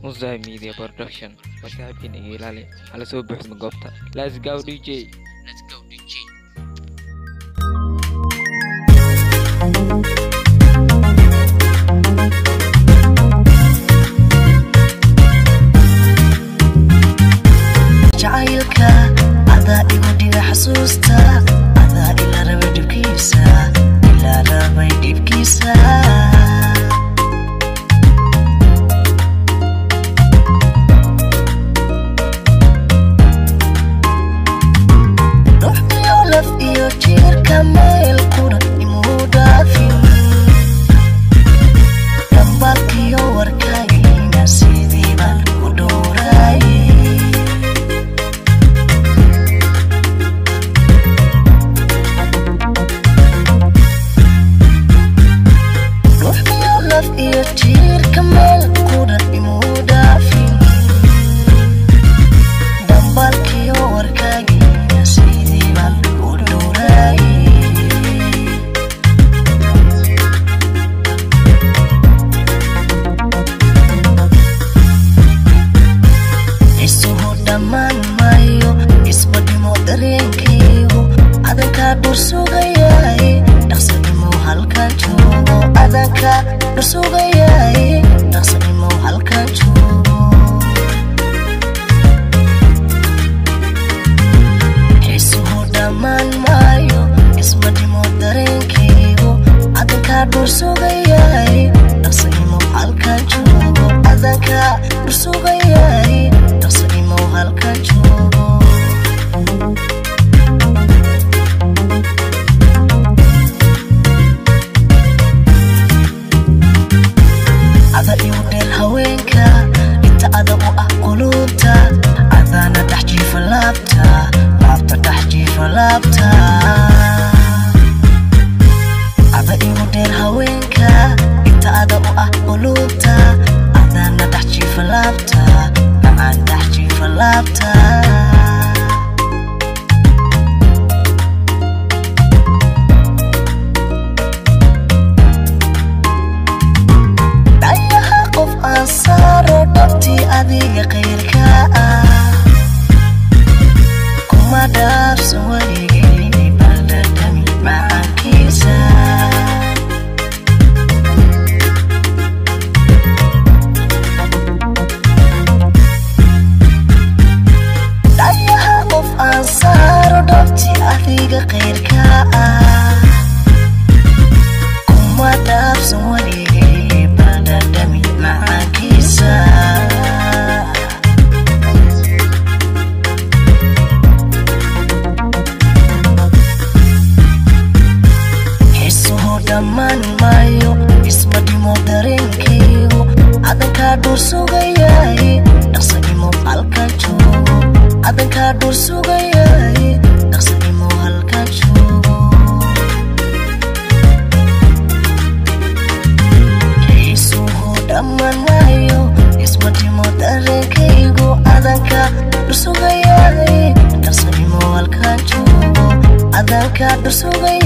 Muzai Media Production. Wasabin igilali. Ala soo buuxma goobta. Let's go DJ. Let's go DJ. jacaylka adaa igu dhiga xasuusta adaa ila rabay dhibkiisa ruuxdiyo laf iyo jiirka meel qura imuu dhaafin dhambalkiyo warkayna sidii baan u dhowraayay Sugay